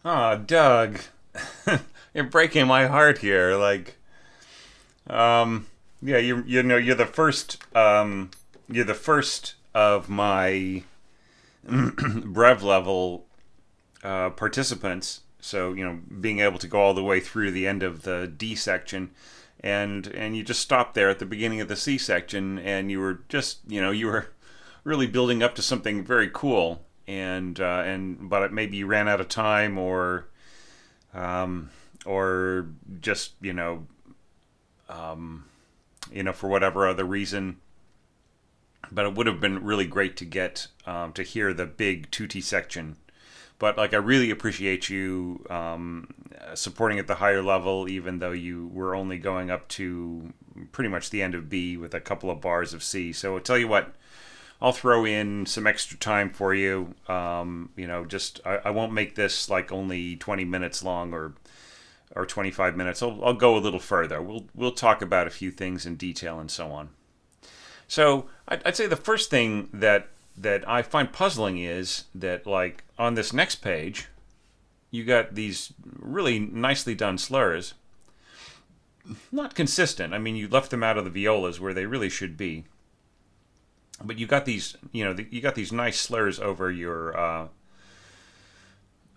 Oh, Doug, you're breaking my heart here. Yeah, you're the first of my Brev level participants. So being able to go all the way through the end of the D section, and you just stopped there at the beginning of the C section, and you were just you were really building up to something very cool, and but maybe you ran out of time, um, or just for whatever other reason. But it would have been really great to get to hear the big tutti section. But like, I really appreciate you supporting at the higher level, even though you were only going up to pretty much the end of B with a couple of bars of C. So I'll tell you what, I'll throw in some extra time for you. Just I won't make this like only 20 minutes long or 25 minutes. I'll go a little further. We'll talk about a few things in detail and so on. So I'd say the first thing that I find puzzling is that, like, on this next page, you got these really nicely done slurs. Not consistent. I mean, you left them out of the violas where they really should be. But you got these, you got these nice slurs over your,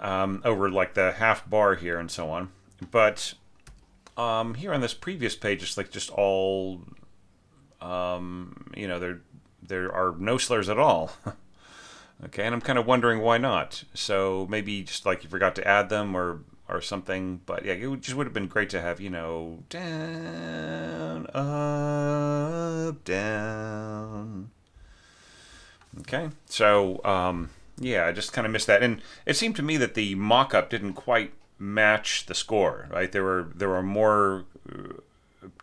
over like the half bar here and so on. But here on this previous page, it's like just all, there are no slurs at all. Okay, and I'm kind of wondering why not. So maybe just like you forgot to add them or something. But yeah, just would have been great to have, down, up, down. Okay, so yeah, I just kind of missed that, and it seemed to me that the mock-up didn't quite match the score. Right, there were more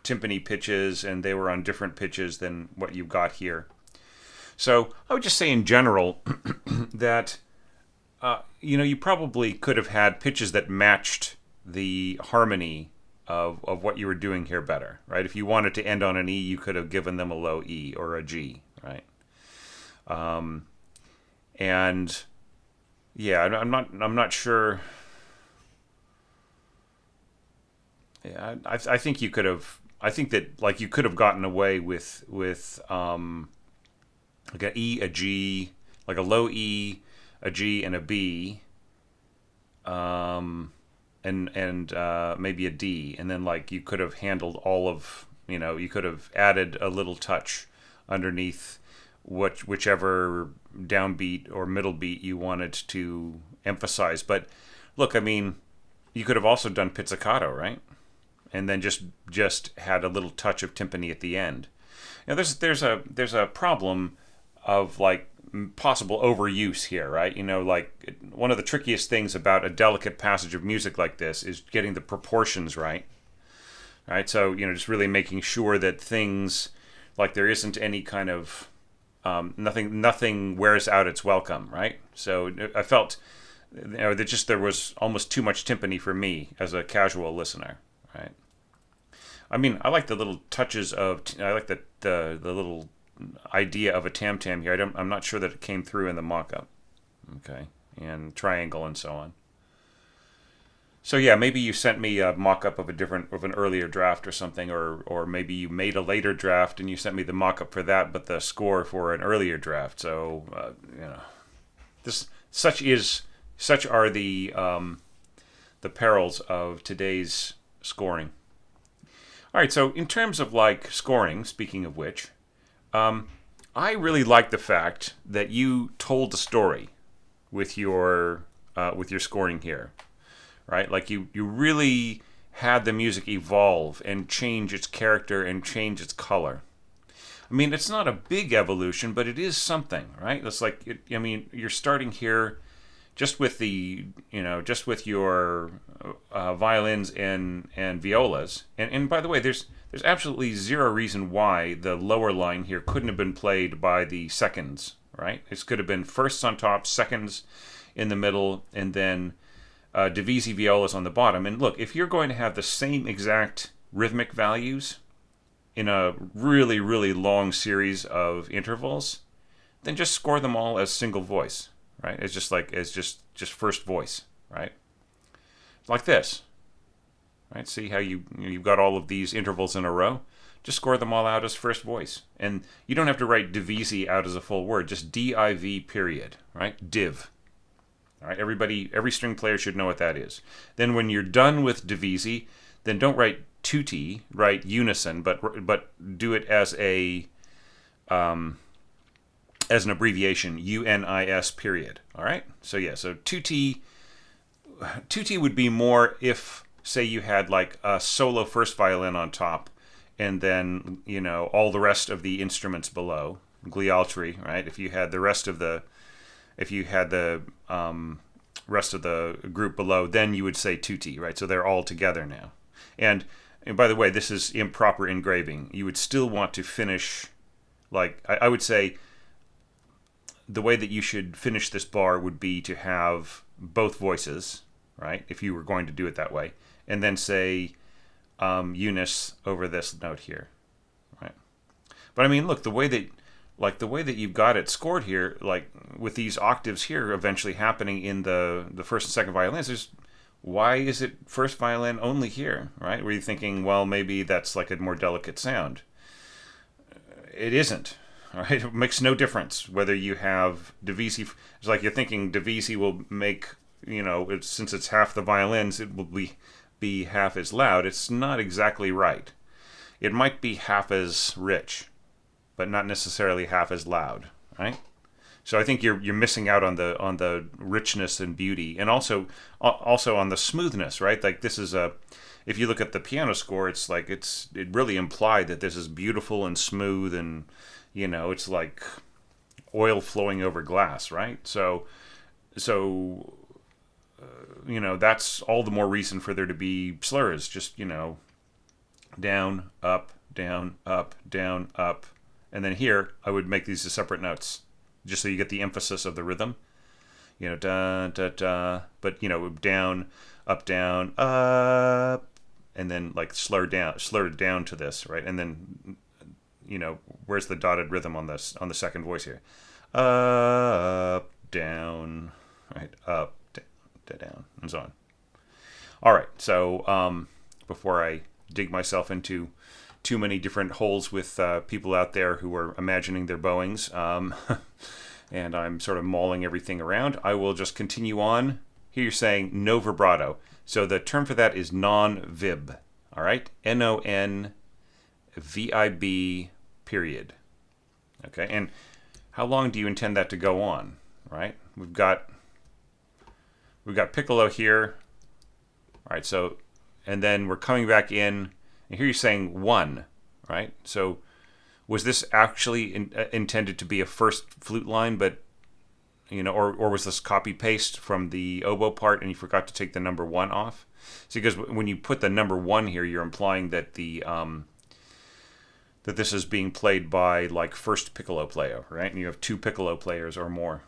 timpani pitches, and they were on different pitches than what you've got here. So I would just say in general that you probably could have had pitches that matched the harmony of what you were doing here better, right? If you wanted to end on an E, you could have given them a low E or a G, right? And yeah, I'm not sure. Yeah, I think you could have. I think that, like, you could have gotten away with like a E, a G, like a low E, a G, and a B, and maybe a D, and then, like, you could have handled all of, you could have added a little touch underneath whichever downbeat or middle beat you wanted to emphasize. But look, I mean, you could have also done pizzicato, right? And then just had a little touch of timpani at the end. There's a problem of, like, possible overuse here, right? Like, one of the trickiest things about a delicate passage of music like this is getting the proportions right. Right? So, just really making sure that things, like, there isn't any kind of nothing wears out its welcome, right? So I felt that there was almost too much timpani for me as a casual listener, right? I mean, I like the little touches of, I like the little idea of a tam tam here. I'm not sure that it came through in the mock-up, okay, and triangle and so on. So yeah, maybe you sent me a mock-up of an earlier draft or something, or maybe you made a later draft and you sent me the mock-up for that, but the score for an earlier draft. So such are the perils of today's scoring. All right, so in terms of, like, scoring, speaking of which, I really like the fact that you told the story with your scoring here, right? Like, you really had the music evolve and change its character and change its color. I mean, it's not a big evolution, but it is something, right? It's like, I mean, you're starting here just with your violins and violas, and by the way, there's absolutely zero reason why the lower line here couldn't have been played by the seconds, right? It could have been firsts on top, seconds in the middle, and then divisi violas on the bottom. And look, if you're going to have the same exact rhythmic values in a really, really long series of intervals, then just score them all as single voice, right? It's just first voice, right? like this. Right? See how you've got all of these intervals in a row? Just score them all out as first voice. And you don't have to write divisi out as a full word, just div period, right? Div. All right, every string player should know what that is. Then when you're done with divisi, then don't write tutti, write unison, but do it as an abbreviation, UNIS period. All right? So yeah, so tutti would be more if, say, you had like a solo first violin on top and then, all the rest of the instruments below, glialtri, right? If you had the rest of the rest of the group below, then you would say tutti, right? So they're all together now. And by the way, this is improper engraving. You would still want to finish, like, I would say the way that you should finish this bar would be to have both voices, right? If you were going to do it that way. And then say unis over this note here, right? But I mean, look, the way that you've got it scored here, like with these octaves here eventually happening in the first and second violins, why is it first violin only here, right? Were you thinking, well, maybe that's like a more delicate sound? It isn't, right? It makes no difference whether you have divisi. It's like you're thinking divisi will make, since it's half the violins, it will be half as loud. It's not exactly right. It might be half as rich, but not necessarily half as loud, right? So I think you're missing out on the richness and beauty, and also on the smoothness, right? Like this is if you look at the piano score, it's like it really implied that this is beautiful and smooth, and it's like oil flowing over glass, right? So that's all the more reason for there to be slurs. Just down, up, down, up, down, up. And then here, I would make these as separate notes, just so you get the emphasis of the rhythm. Da, da, da. But, down, up, and then like slurred down to this, right? And then, where's the dotted rhythm on the second voice here? Up, down, right? Up, down, and so on. All right, so before I dig myself into too many different holes with people out there who are imagining their bowings, and I'm sort of mauling everything around, I will just continue on. Here you're saying no vibrato. So the term for that is non-vib. All right? NONVIB period. Okay, and how long do you intend that to go on? Right? We've got piccolo here. All right, so, and then we're coming back in, and here you're saying 1, right? So was this actually intended to be a first flute line, but, or was this copy-paste from the oboe part and you forgot to take the number 1 off? See, because when you put the number 1 here, you're implying that that this is being played by, like, first piccolo player, right? And you have 2 piccolo players or more.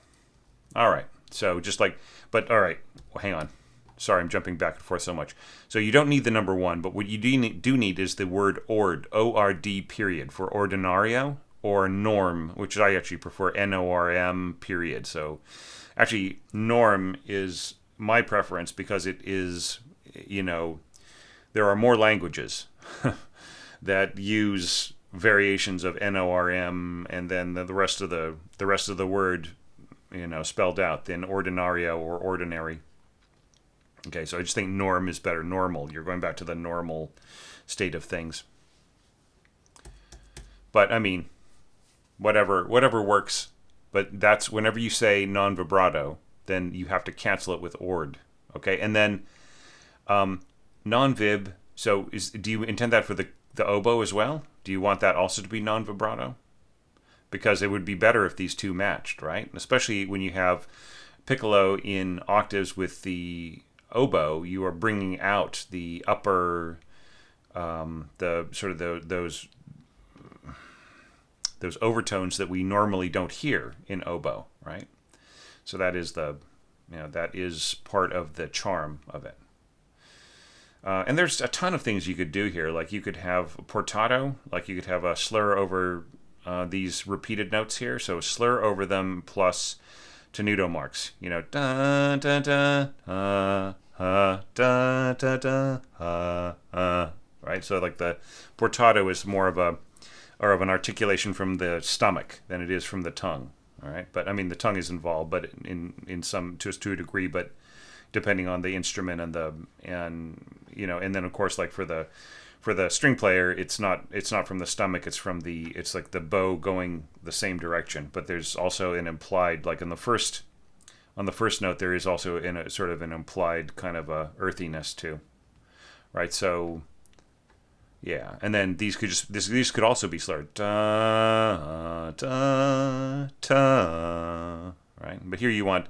All right, so just like, but all right, well, hang on. Sorry, I'm jumping back and forth so much. So you don't need the number 1, but what you do need is the word ord, O-R-D period, for ordinario, or norm, which I actually prefer, N-O-R-M period. So actually, norm is my preference because it is, there are more languages that use variations of N-O-R-M and then the rest of the word, spelled out than ordinario or ordinary. Okay, so I just think norm is better. Normal. You're going back to the normal state of things. But I mean, whatever works. But that's whenever you say non-vibrato, then you have to cancel it with ord. Okay, and then non-vib. So do you intend that for the oboe as well? Do you want that also to be non-vibrato? Because it would be better if these two matched, right? Especially when you have piccolo in octaves with the oboe, you are bringing out the upper, the sort of those overtones that we normally don't hear in oboe, right? So that is that is part of the charm of it. And there's a ton of things you could do here. Like you could have portato, like you could have a slur over these repeated notes here. So slur over them plus tenuto marks. Da da da ha, da, da, da, ha, ha. Right? So like the portato is more of a or of an articulation from the stomach than it is from the tongue. All right, but I mean the tongue is involved, but in some to a degree, but depending on the instrument and and then of course like for the string player, it's not from the stomach, it's like the bow going the same direction, but there's also an implied like on the first note there is also in a sort of an implied kind of a earthiness too, right? So yeah, and then these could also be slurred. Da, da, da, right? But here you want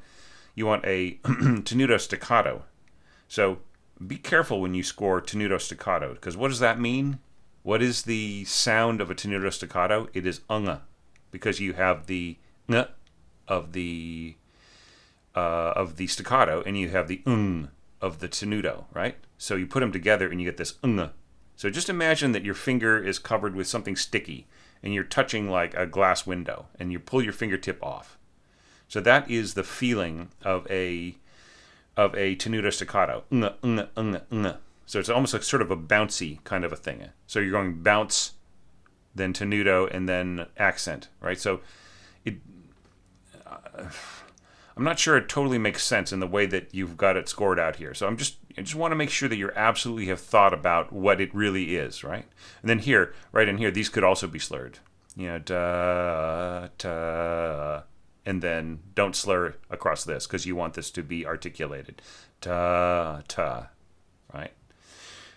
a tenuto staccato. So be careful when you score tenuto staccato, because what does that mean? What is the sound of a tenuto staccato? It is unga, because you have the ng of the staccato and you have the of the tenuto, right? So you put them together and you get this unga. So just imagine that your finger is covered with something sticky and you're touching like a glass window and you pull your fingertip off. So that is the feeling of a tenuto staccato. So it's almost like sort of a bouncy kind of a thing. So you're going bounce, then tenuto, and then accent, right? So I'm not sure it totally makes sense in the way that you've got it scored out here. So I just want to make sure that you absolutely have thought about what it really is, right? And then here, right in here, these could also be slurred. Da, ta, and then don't slur across this because you want this to be articulated. Ta, ta, right?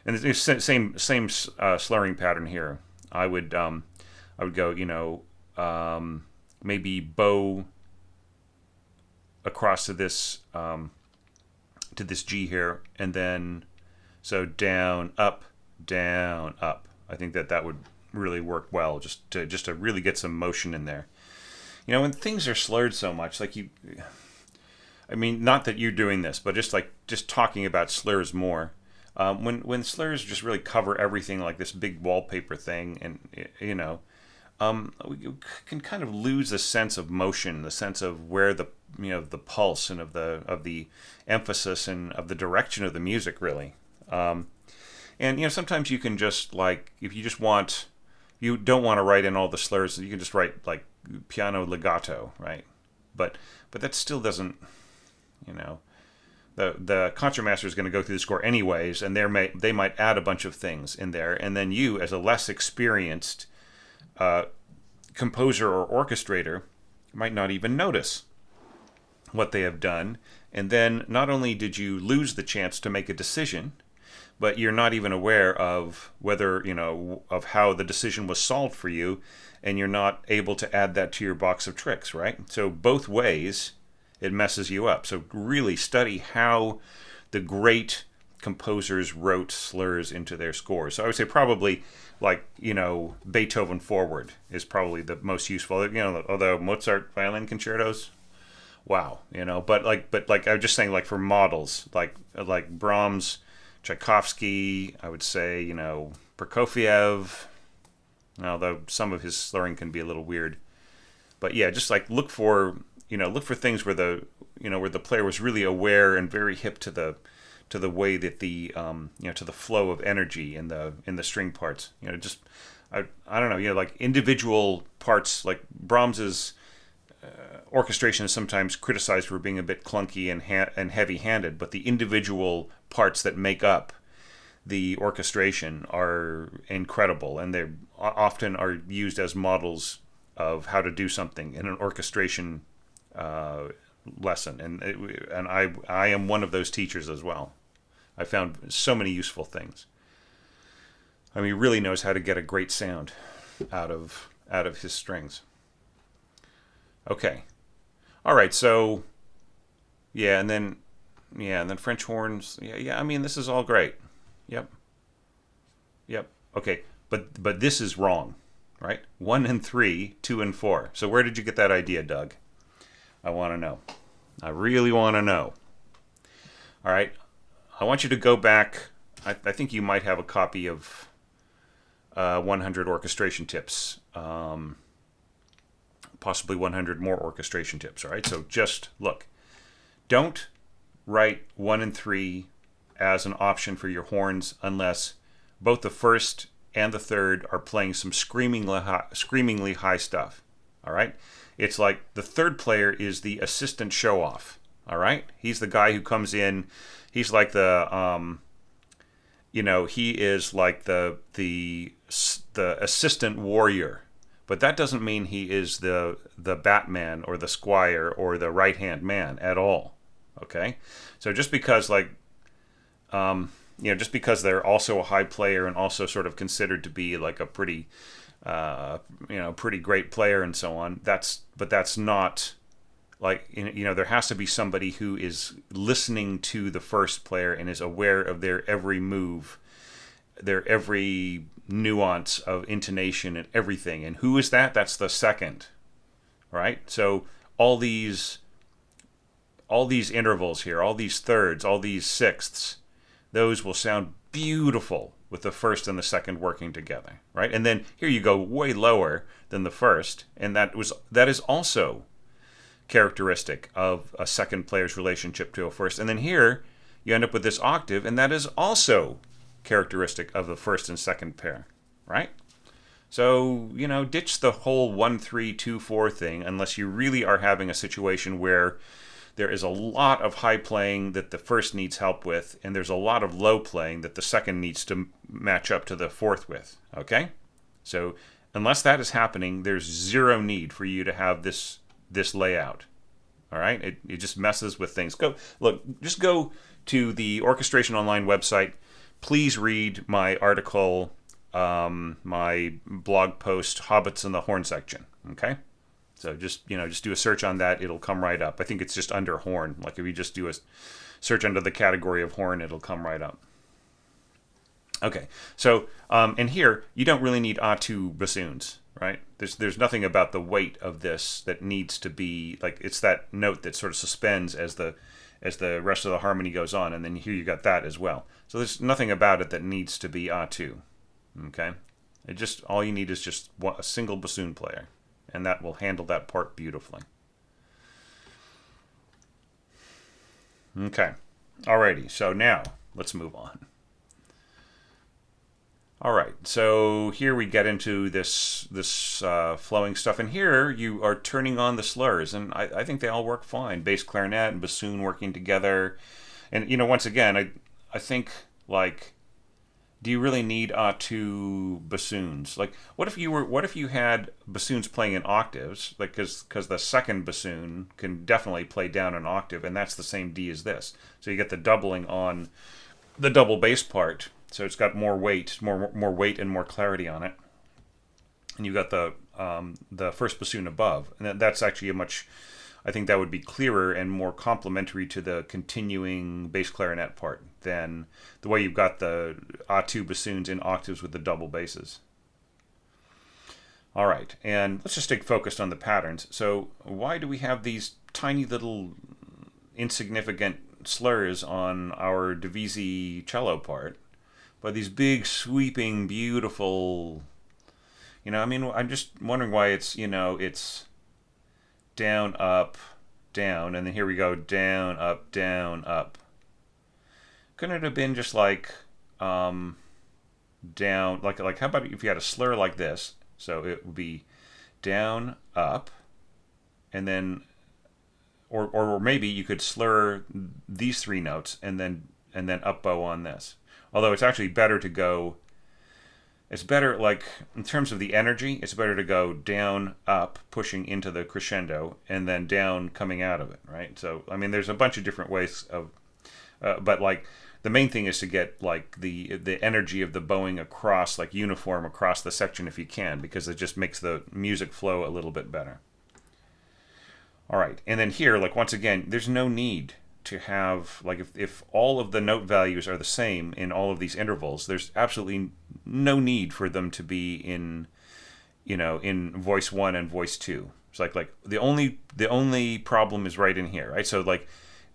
And the same slurring pattern here. I would go, maybe bow across to this G here, and then so down, up, down, up. I think that would really work well, just to really get some motion in there. When things are slurred so much, like I mean, not that you're doing this, but just talking about slurs more. When slurs just really cover everything, like this big wallpaper thing, and we can kind of lose the sense of motion, the sense of where the pulse and of the emphasis and of the direction of the music, really. And sometimes you can just if you don't want to write in all the slurs, you can just write like piano legato, right? But that still doesn't, the concertmaster is going to go through the score anyways, and they might add a bunch of things in there, and then you, as a less experienced composer or orchestrator, might not even notice what they have done. And then not only did you lose the chance to make a decision, but you're not even aware of whether, of how the decision was solved for you, and you're not able to add that to your box of tricks, right? So both ways, it messes you up. So really study how the great composers wrote slurs into their scores. So I would say probably Beethoven forward is probably the most useful. Although Mozart violin concertos, wow, but I'm just saying, like for models, like Brahms, Tchaikovsky, I would say, Prokofiev, although some of his slurring can be a little weird. But yeah, just look for things where the player was really aware and very hip to the way that the to the flow of energy in the string parts. I don't know, like individual parts, like Brahms's orchestration is sometimes criticized for being a bit clunky and heavy-handed, but the individual parts that make up the orchestration are incredible, and they often are used as models of how to do something in an orchestration lesson. And I am one of those teachers as well. I found so many useful things. I mean, he really knows how to get a great sound out of his strings. Okay. All right, so and then French horns. Yeah. I mean, this is all great. Yep. Okay, but this is wrong, right? 1 and 3, 2 and 4. So where did you get that idea, Doug? I want to know. I really want to know. All right, I want you to go back. I think you might have a copy of 100 orchestration tips. Possibly 100 more orchestration tips, all right? So just look. Don't write 1 and 3 as an option for your horns unless both the first and the third are playing some screamingly high stuff. All right? It's like the third player is the assistant show-off. All right? He's the guy who comes in. He's like the, he is like the assistant warrior. But that doesn't mean he is the Batman or the Squire or the right-hand man at all. Okay? So just because just because they're also a high player and also sort of considered to be like a pretty, pretty great player and so on. But that's not like, there has to be somebody who is listening to the first player and is aware of their every move, their every nuance of intonation and everything. And who is that? That's the second, right? So all these intervals here, all these thirds, all these sixths, those will sound beautiful with the first and the second working together, right? And then here you go way lower than the first, and that is also characteristic of a second player's relationship to a first. And then here you end up with this octave, and that is also characteristic of the first and second pair, right? So, ditch the whole 1-3-2-4 thing unless you really are having a situation where there is a lot of high playing that the first needs help with, and there's a lot of low playing that the second needs to match up to the fourth with, okay? So unless that is happening, there's zero need for you to have this layout, all right? It just messes with things. Just go to the Orchestration Online website. Please read my article, my blog post, Hobbits in the Horn section, okay? So just do a search on that. It'll come right up. I think it's just under horn. Like if you just do a search under the category of horn, it'll come right up. Okay. So and here you don't really need A2 bassoons, right? There's nothing about the weight of this that needs to be like, it's that note that sort of suspends as the rest of the harmony goes on, and then here you got that as well. So there's nothing about it that needs to be A2. Okay. All you need is just a single bassoon player, and that will handle that part beautifully. Okay. Alrighty, so now let's move on. Alright, so here we get into this flowing stuff, and here you are turning on the slurs, and I think they all work fine. Bass clarinet and bassoon working together. And, once again, I think, like, do you really need two bassoons? Like, what if you had bassoons playing in octaves? Like, because the second bassoon can definitely play down an octave, and that's the same D as this. So you get the doubling on the double bass part. So it's got more weight, more weight and more clarity on it. And you got the first bassoon above, and that's actually I think that would be clearer and more complementary to the continuing bass clarinet part than the way you've got the A2 bassoons in octaves with the double basses. All right, and let's just stay focused on the patterns. So why do we have these tiny little insignificant slurs on our divisi cello part, but these big sweeping beautiful, I'm just wondering why it's down, up, down, and then here we go, down, up. Couldn't it have been just like down, like how about if you had a slur like this? So it would be down, up, and then, or maybe you could slur these three notes and then up bow on this. Although it's actually better to go. It's better, like, in terms of the energy, it's better to go down, up, pushing into the crescendo, and then down, coming out of it, right? So, there's a bunch of different ways of, but, like, the main thing is to get, like, the energy of the bowing across, like, uniform across the section if you can, because it just makes the music flow a little bit better. All right, and then here, like, once again, there's no need to have, like, if all of the note values are the same in all of these intervals, there's absolutely no need for them to be in voice 1 and voice 2. It's like the only problem is right in here, right? So, like,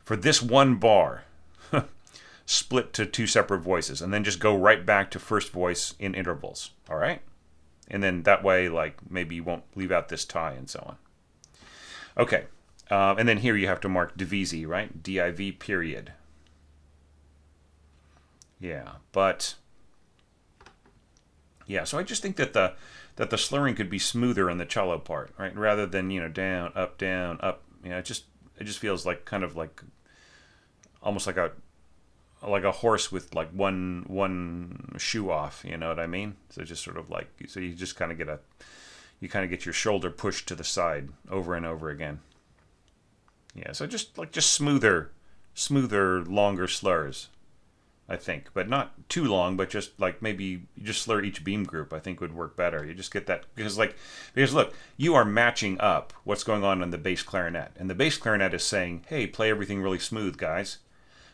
for this one bar, split to two separate voices, and then just go right back to first voice in intervals, all right? And then that way, like, maybe you won't leave out this tie and so on. Okay. And then here you have to mark divisi, right? D-I-V period. Yeah, but yeah, so I just think that the slurring could be smoother in the cello part, right? Rather than down, up. It just feels like kind of like almost like a horse with like one shoe off. You know what I mean? So just sort of like so you just kind of get your shoulder pushed to the side over and over again. Yeah, so just smoother, longer slurs. I think, but not too long, but just like maybe you just slur each beam group, I think would work better. You just get that because look, you are matching up what's going on the bass clarinet, and the bass clarinet is saying, "Hey, play everything really smooth, guys."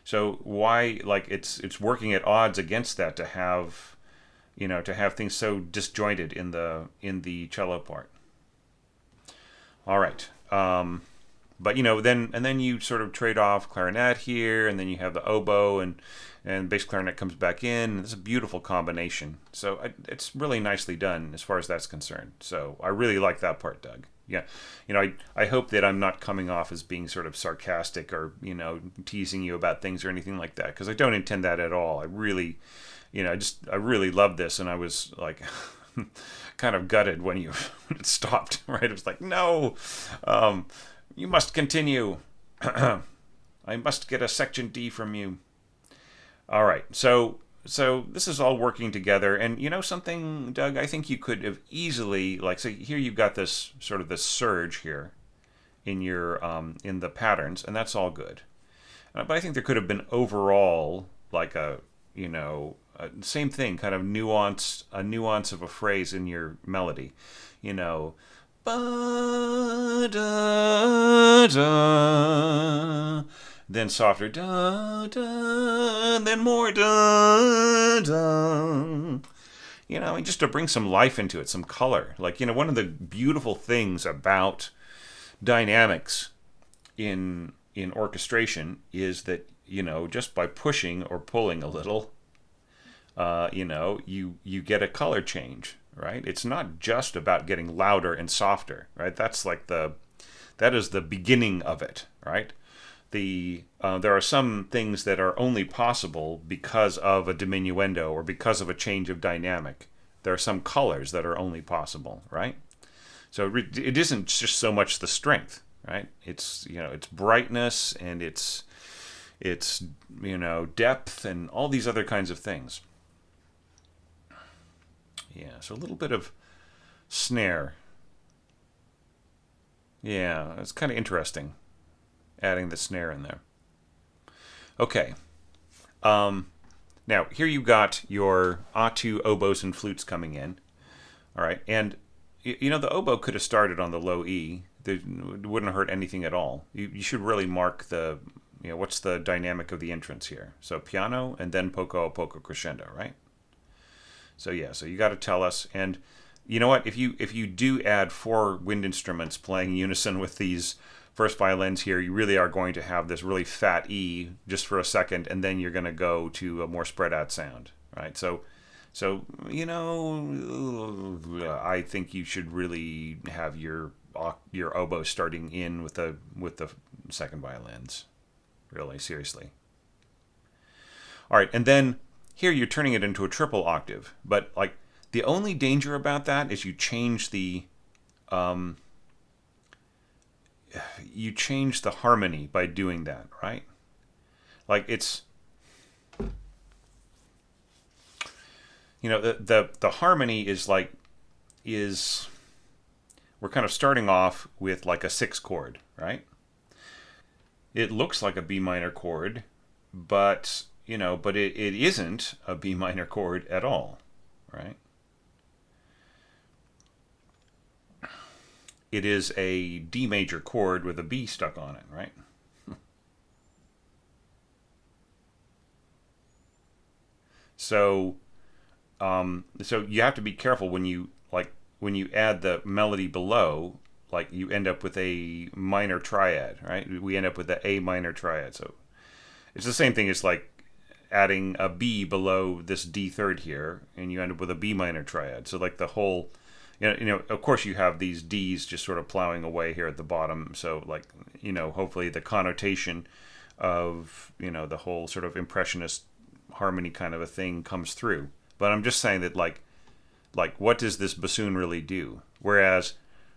So why like it's working at odds against that to have things so disjointed in the cello part. All right. But then you sort of trade off clarinet here, and then you have the oboe and bass clarinet comes back in. It's a beautiful combination. So it's really nicely done as far as that's concerned. So I really like that part, Doug. Yeah, I hope that I'm not coming off as being sort of sarcastic or teasing you about things or anything like that, because I don't intend that at all. I really, I really love this, and I was like. kind of gutted when when it stopped. Right, it was like no, you must continue. I must get a section D from you. All right. So this is all working together, and you know something, Doug? I think you could have easily like say here you've got this surge here in the patterns, and that's all good. But I think there could have been overall like same thing, kind of a nuance of a phrase in your melody, you know, ba da da, then softer da da, then more da da. And just to bring some life into it, some color. Like one of the beautiful things about dynamics in orchestration is that just by pushing or pulling a little, you get a color change, right? It's not just about getting louder and softer, right? That is the beginning of it, right? There are some things that are only possible because of a diminuendo or because of a change of dynamic. There are some colors that are only possible, right? So it isn't just so much the strength, right? It's it's brightness and it's depth and all these other kinds of things. Yeah, so a little bit of snare. Yeah, it's kind of interesting adding the snare in there. Okay. Now, here you got your A2 oboes and flutes coming in. All right. And, the oboe could have started on the low E. It wouldn't hurt anything at all. You should really mark what's the dynamic of the entrance here. So piano and then poco a poco crescendo, right? So yeah, so you got to tell us. And you know what? If you do add 4 wind instruments playing unison with these first violins here, you really are going to have this really fat E just for a second, and then you're going to go to a more spread out sound, right? So I think you should really have your oboe starting in with the second violins, really seriously. All right, and then here you're turning it into a triple octave, but like the only danger about that is you change the harmony by doing that, right? Like it's the harmony is we're kind of starting off with like a 6 chord, right? It looks like a B minor chord, but it isn't a B minor chord at all, right? It is a D major chord with a B stuck on it, right? So, so you have to be careful when you add the melody below, like you end up with a minor triad, right? We end up with the A minor triad. So it's the same thing as like adding a B below this D third here, and you end up with a B minor triad. So like the whole, of course you have these D's just sort of plowing away here at the bottom. So like, hopefully the connotation of, the whole sort of impressionist harmony kind of a thing comes through. But I'm just saying that like what does this bassoon really do? Whereas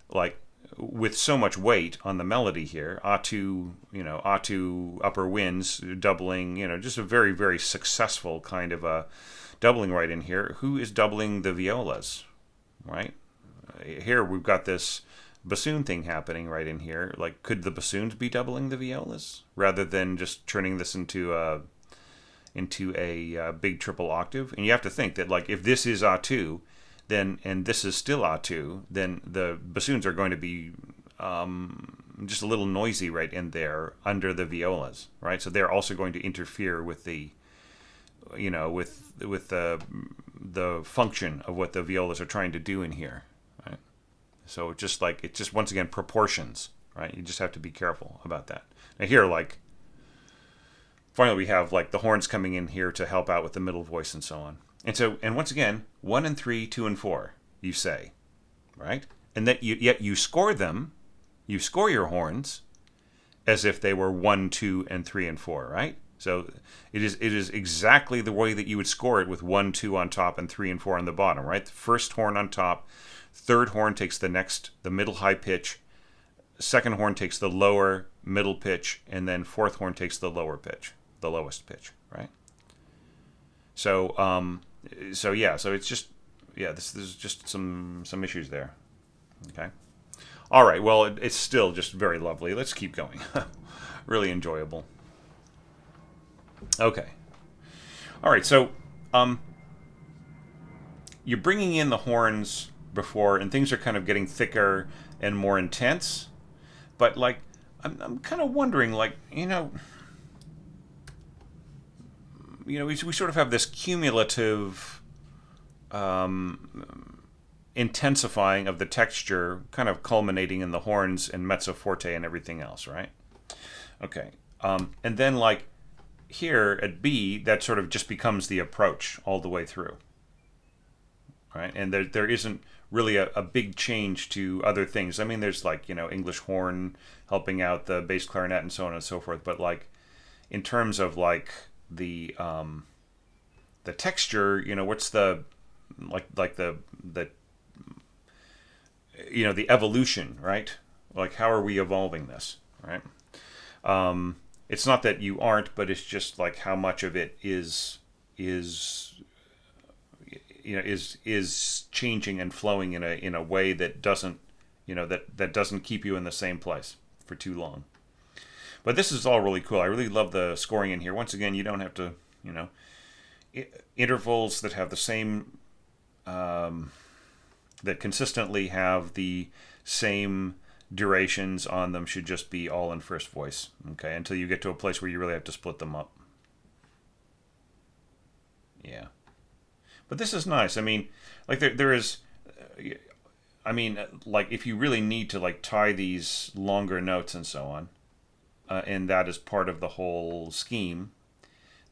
like with so much weight on the melody here, A2, A2 upper winds doubling, just a very, very successful kind of a doubling right in here. Who is doubling the violas, right? Here we've got this bassoon thing happening right in here. Like, could the bassoons be doubling the violas rather than just turning this into a big triple octave? And you have to think that, like, if this is A2, then, and this is still A2, then the bassoons are going to be just a little noisy right in there under the violas, right? So they're also going to interfere with the, with the function of what the violas are trying to do in here, right? So it's just once again proportions, right? You just have to be careful about that. Now here, like, finally we have like the horns coming in here to help out with the middle voice and so on. And once again, 1 and 3, 2 and 4, you say, right? And that yet you score them, you score your horns as if they were 1, 2, and 3 and 4, right? So it is exactly the way that you would score it with 1, 2 on top and 3 and 4 on the bottom, right? The first horn on top, third horn takes the middle high pitch, second horn takes the lower middle pitch, and then fourth horn takes the lower pitch, the lowest pitch, right? So it's just, there's just some issues there. Okay. All right. Well, it's still just very lovely. Let's keep going. Really enjoyable. Okay. All right. So, you're bringing in the horns before, and things are kind of getting thicker and more intense. But like, I'm kind of wondering, like, we sort of have this cumulative intensifying of the texture, kind of culminating in the horns and mezzo forte and everything else, right? Okay. And then, like, here at B, that sort of just becomes the approach all the way through, right? And there isn't really a big change to other things. I mean, there's, like, English horn helping out the bass clarinet and so on and so forth, but, like, in terms of, like, the texture, what's the the evolution, right? Like, how are we evolving this, right? It's not that you aren't, but it's just like how much of it is changing and flowing in a way that doesn't that doesn't keep you in the same place for too long. But this is all really cool. I really love the scoring in here. Once again, you don't have to, intervals that have the same, that consistently have the same durations on them should just be all in first voice, okay, until you get to a place where you really have to split them up. Yeah. But this is nice. I mean, like, there is, like, if you really need to, like, tie these longer notes and so on, and that is part of the whole scheme,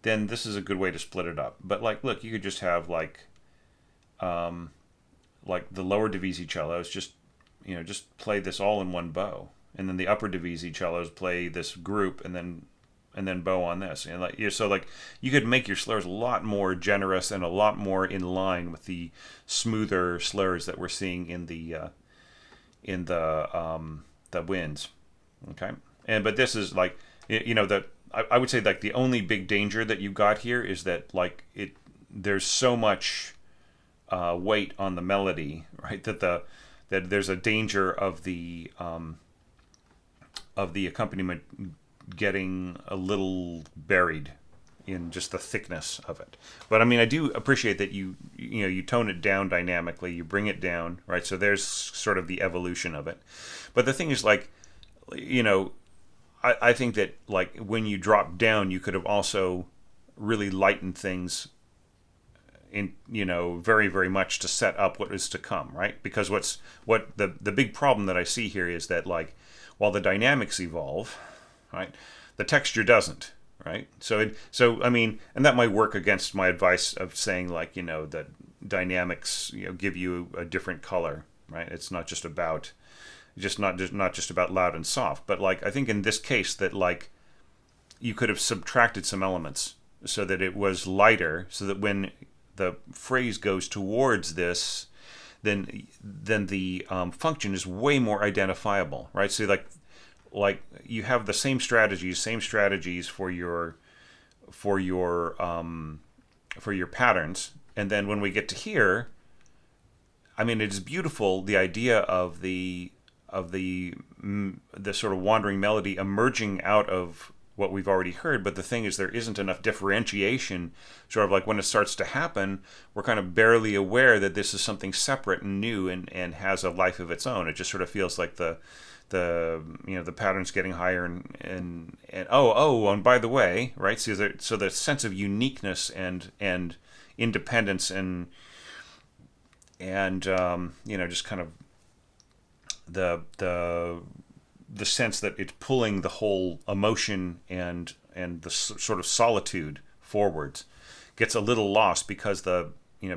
then this is a good way to split it up. But, like, look, you could just have, like the lower divisi cellos just play this all in one bow, and then the upper divisi cellos play this group, and then bow on this, and so you could make your slurs a lot more generous and a lot more in line with the smoother slurs that we're seeing in the winds, okay. But this is like, I would say, like, the only big danger that you got here is that, like, there's so much weight on the melody, right? That there's a danger of the accompaniment getting a little buried in just the thickness of it. But I mean, I do appreciate that you tone it down dynamically, you bring it down, right? So there's sort of the evolution of it. But the thing is, like, I think that, like, when you drop down, you could have also really lightened things in, very, very much to set up what is to come, right? Because what the big problem that I see here is that, like, while the dynamics evolve, right, the texture doesn't, right? So I mean, and that might work against my advice of saying, like, that dynamics, give you a different color, right? It's not just about not just about loud and soft, but, like, I think in this case that, like, you could have subtracted some elements so that it was lighter, so that when the phrase goes towards this, then the function is way more identifiable, right? So like you have the same strategies for your for your for your patterns, and then when we get to here, I mean, it is beautiful, the idea of the sort of wandering melody emerging out of what we've already heard. But the thing is, there isn't enough differentiation. Sort of like when it starts to happen, we're kind of barely aware that this is something separate and new and has a life of its own. It just sort of feels like the pattern's getting higher and by the way, right? So the sense of uniqueness and independence and just kind of the sense that it's pulling the whole emotion and the sort of solitude forwards gets a little lost because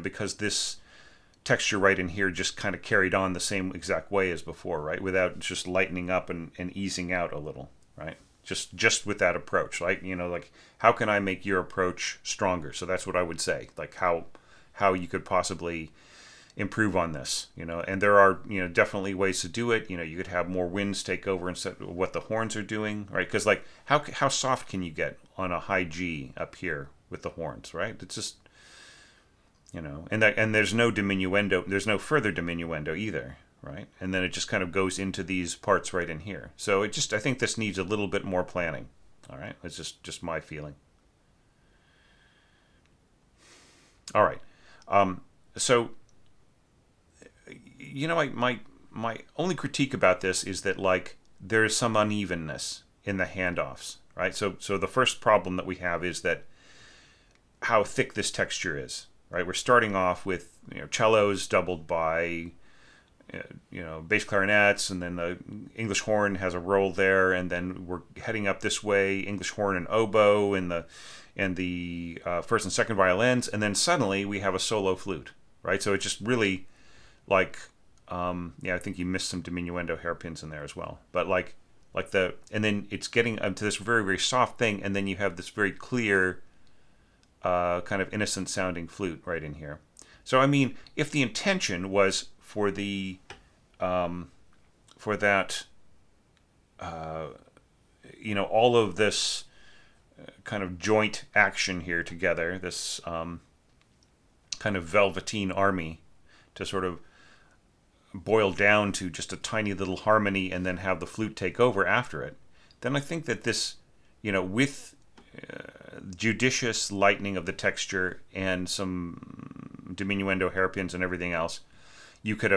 because this texture right in here just kind of carried on the same exact way as before, right? Without just lightening up and easing out a little, right? Just with that approach, like like how can I make your approach stronger? So that's what I would say, like how you could possibly improve on this, and there are definitely ways to do it. You could have more winds take over instead of what the horns are doing, right? Because like how soft can you get on a high G up here with the horns, right? It's just and there's no diminuendo, there's no further diminuendo either, right? And then it just kind of goes into these parts right in here. So I think this needs a little bit more planning. All right, it's just my feeling. All right, so my only critique about this is that like there is some unevenness in the handoffs, right? So the first problem that we have is that how thick this texture is, right? We're starting off with cellos doubled by bass clarinets, and then the English horn has a roll there, and then we're heading up this way, English horn and oboe and the first and second violins, and then suddenly we have a solo flute, right? So it just really like I think you missed some diminuendo hairpins in there as well, but and then it's getting to this very, very soft thing, and then you have this very clear kind of innocent sounding flute right in here. So I mean, if the intention was for that all of this kind of joint action here together, this kind of velveteen army to sort of boil down to just a tiny little harmony and then have the flute take over after it, then I think that this, with judicious lightening of the texture and some diminuendo hairpins and everything else, you could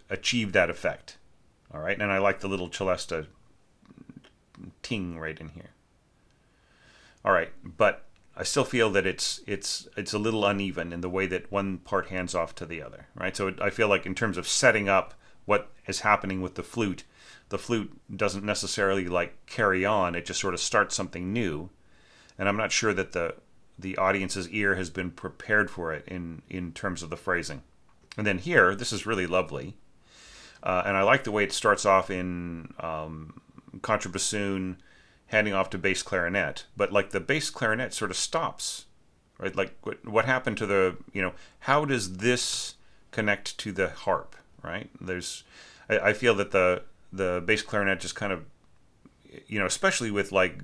achieve that effect. All right, and I like the little celesta ting right in here. All right, but I still feel that it's a little uneven in the way that one part hands off to the other, right? So I feel like in terms of setting up what is happening with the flute doesn't necessarily like carry on. It just sort of starts something new, and I'm not sure that the audience's ear has been prepared for it in terms of the phrasing. And then here, this is really lovely, and I like the way it starts off in contrabassoon, handing off to bass clarinet, but like the bass clarinet sort of stops, right? Like what happened to the, how does this connect to the harp, right? I feel that the bass clarinet just kind of, especially with like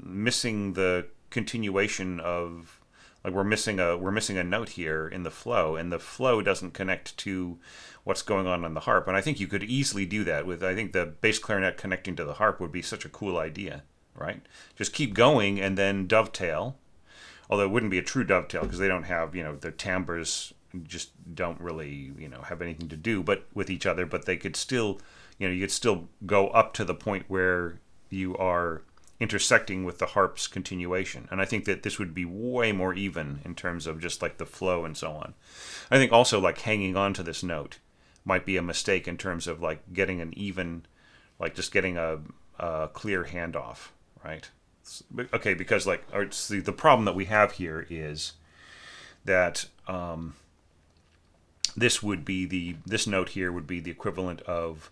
missing the continuation of, like we're missing a note here in the flow, and the flow doesn't connect to what's going on the harp. And I think you could easily do that with, I think the bass clarinet connecting to the harp would be such a cool idea. Right? Just keep going and then dovetail. Although it wouldn't be a true dovetail because they don't have, their timbres just don't really, have anything to do but with each other. But they could still, you could still go up to the point where you are intersecting with the harp's continuation. And I think that this would be way more even in terms of just like the flow and so on. I think also like hanging on to this note might be a mistake in terms of like getting an even, like just getting a clear handoff. Right. Okay, because like the problem that we have here is that this note here would be the equivalent of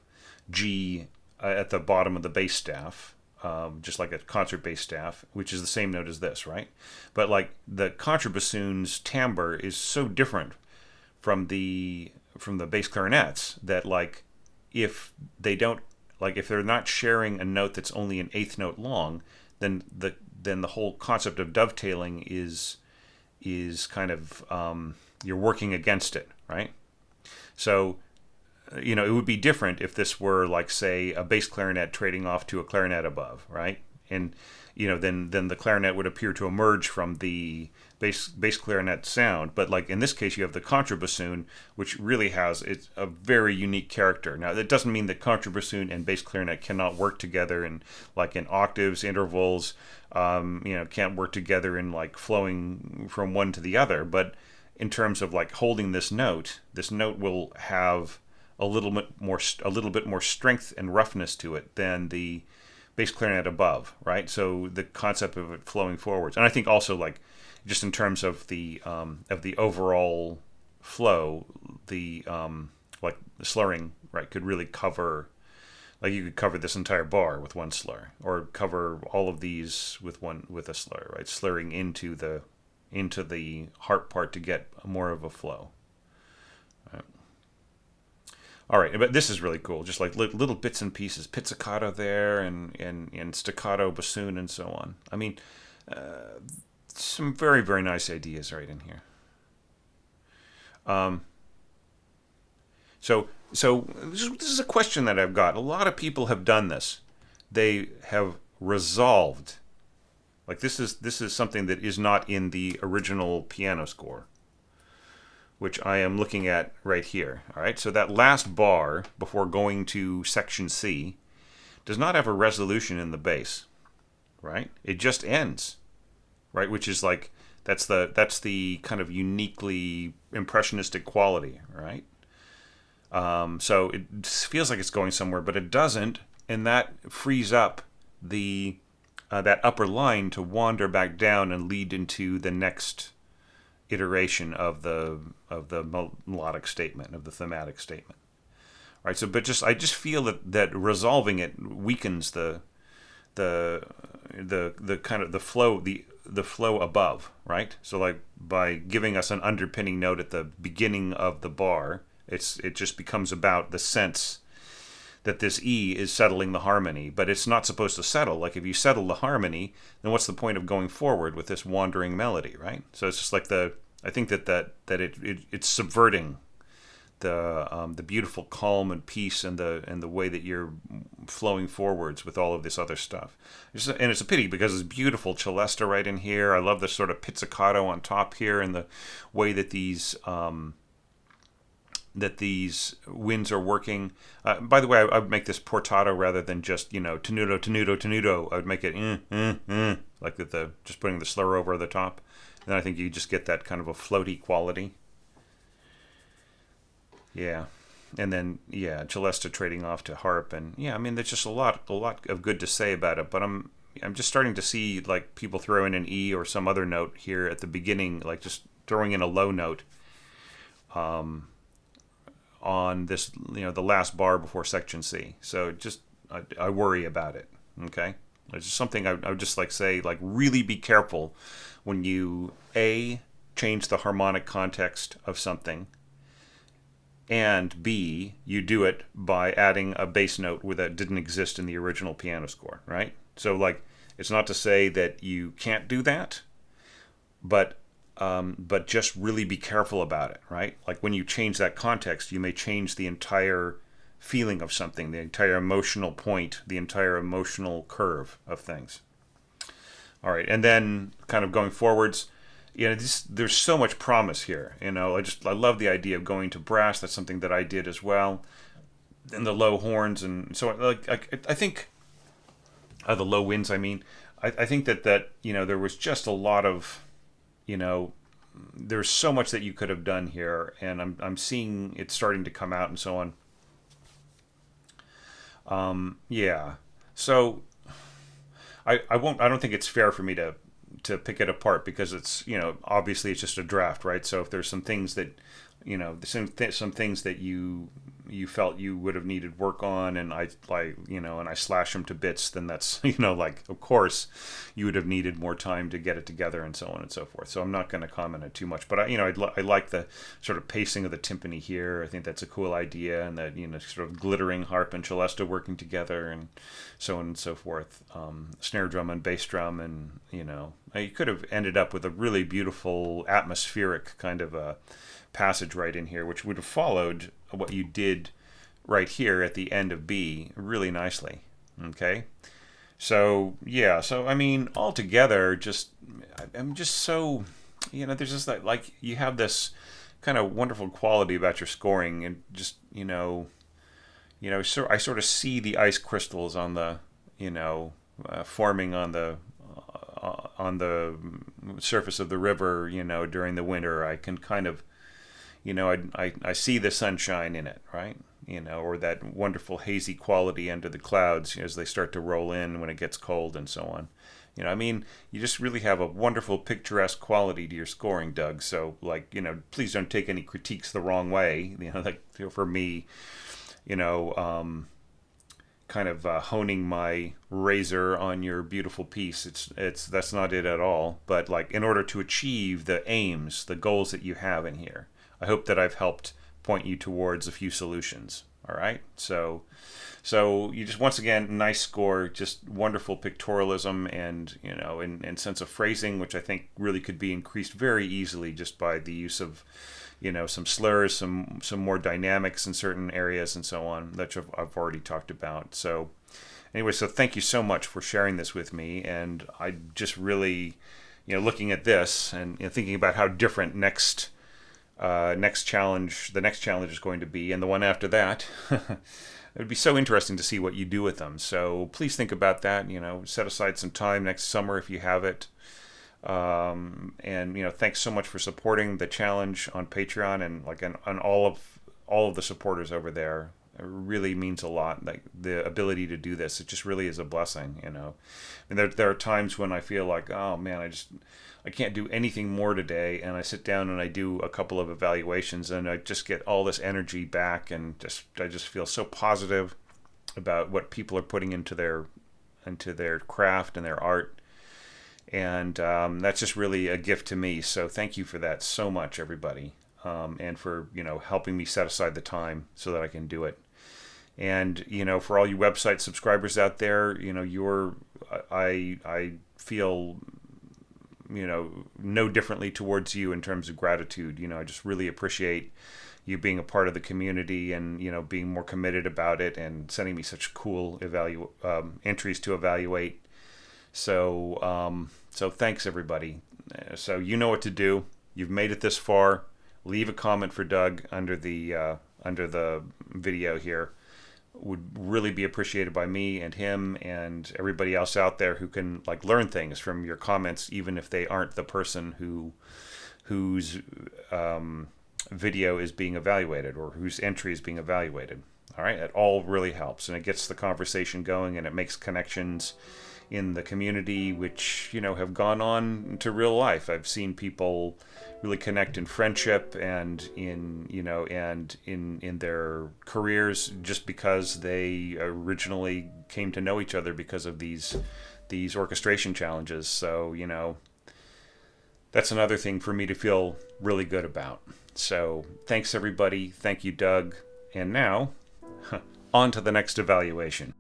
G at the bottom of the bass staff, just like a concert bass staff, which is the same note as this, right? But like the contrabassoon's timbre is so different from the bass clarinets that like if they don't like if they're not sharing a note that's only an eighth note long, then the whole concept of dovetailing is kind of you're working against it, right? So it would be different if this were like, say, a bass clarinet trading off to a clarinet above, right? And then the clarinet would appear to emerge from the bass clarinet sound. But like in this case, you have the contrabassoon, which really has it's a very unique character. Now that doesn't mean that contrabassoon and bass clarinet cannot work together in octaves, intervals. Can't work together in like flowing from one to the other. But in terms of like holding this note will have a little bit more strength and roughness to it than the bass clarinet above, right? So the concept of it flowing forwards, and I think also like just in terms of the overall flow, the like the slurring, right, could really cover, like you could cover this entire bar with one slur, or cover all of these with a slur, right? Slurring into the harp part to get more of a flow. All right, but this is really cool. Just like little bits and pieces, pizzicato there, and staccato bassoon, and so on. I mean, some very, very nice ideas right in here. So this is a question that I've got. A lot of people have done this. They have resolved. Like this is something that is not in the original piano score, which I am looking at right here. All right, so that last bar before going to section C does not have a resolution in the bass, right? It just ends, right? Which is like that's the kind of uniquely impressionistic quality, right? So it feels like it's going somewhere, but it doesn't, and that frees up the that upper line to wander back down and lead into the next iteration of the melodic statement, of the thematic statement. All right, so but I just feel that resolving it weakens the kind of the flow above, right? So like by giving us an underpinning note at the beginning of the bar, it just becomes about the sense that this E is settling the harmony, but it's not supposed to settle. Like if you settle the harmony, then what's the point of going forward with this wandering melody, right? So it's just like I think that it's subverting the beautiful calm and peace and the way that you're flowing forwards with all of this other stuff. And it's a pity because it's beautiful celesta right in here. I love the sort of pizzicato on top here and the way that these winds are working. By the way, I would make this portato rather than just tenuto tenuto tenuto. I would make it like just putting the slur over the top. Then I think you just get that kind of a floaty quality. Yeah. And then celesta trading off to harp, and I mean there's just a lot of good to say about it, but I'm just starting to see like people throw in an E or some other note here at the beginning, like just throwing in a low note on this, the last bar before section C. So I worry about it. Okay, it's just something I would just like say, like really be careful when you change the harmonic context of something, and B, you do it by adding a bass note that didn't exist in the original piano score, right? So like it's not to say that you can't do that, but just really be careful about it, right? Like when you change that context, you may change the entire feeling of something, the entire emotional point, the entire emotional curve of things. All right, and then kind of going forwards, there's so much promise here. I love the idea of going to brass. That's something that I did as well, and the low horns, and so I think the low winds. I mean, I think that there was just a lot of there's so much that you could have done here, and I'm seeing it starting to come out and so on. So I don't think it's fair for me to pick it apart because it's obviously it's just a draft, right? So if there's some things that some things that you you felt you would have needed work on, and I like and I slash them to bits, then that's like, of course you would have needed more time to get it together and so on and so forth. So I'm not going to comment on too much, but I like the sort of pacing of the timpani here. I think that's a cool idea, and that sort of glittering harp and celesta working together and so on and so forth. Snare drum and bass drum, and you could have ended up with a really beautiful atmospheric kind of a passage right in here, which would have followed what you did right here at the end of B really nicely. Okay, so yeah, so I mean, altogether, I'm just so there's just that, like, you have this kind of wonderful quality about your scoring, and just so I sort of see the ice crystals on the forming on the surface of the river. During the winter, I can kind of I see the sunshine in it, right? Or that wonderful hazy quality under the clouds as they start to roll in when it gets cold and so on. I mean, you just really have a wonderful picturesque quality to your scoring, Doug. So, like, please don't take any critiques the wrong way. Like, for me, kind of honing my razor on your beautiful piece. That's not it at all. But, like, in order to achieve the aims, the goals that you have in here, I hope that I've helped point you towards a few solutions. All right. So you just, once again, nice score, just wonderful pictorialism, and and sense of phrasing, which I think really could be increased very easily just by the use of some slurs, some more dynamics in certain areas, and so on, that I've already talked about. So anyway, so thank you so much for sharing this with me, and I just really looking at this and thinking about how different the next challenge is going to be, and the one after that. It would be so interesting to see what you do with them. So please think about that. Set aside some time next summer if you have it. And thanks so much for supporting the challenge on Patreon, and like on all of the supporters over there. It really means a lot. Like, the ability to do this, it just really is a blessing. And there are times when I feel like, oh man, I can't do anything more today, and I sit down and I do a couple of evaluations, and I just get all this energy back, and I just feel so positive about what people are putting into their craft and their art, and that's just really a gift to me. So thank you for that so much, everybody, and for helping me set aside the time so that I can do it. And for all you website subscribers out there, I feel no differently towards you in terms of gratitude. I just really appreciate you being a part of the community, and being more committed about it, and sending me such cool entries to evaluate. So thanks, everybody. So you know what to do. You've made it this far. Leave a comment for Doug under the video here. Would really be appreciated by me and him and everybody else out there who can learn things from your comments, even if they aren't the person whose video is being evaluated or whose entry is being evaluated. All right, it all really helps, and it gets the conversation going, and it makes connections in the community, which have gone on to real life. I've seen people really connect in friendship and in their careers, just because they originally came to know each other because of these orchestration challenges. So that's another thing for me to feel really good about. So thanks, everybody. Thank you, Doug. And now on to the next evaluation.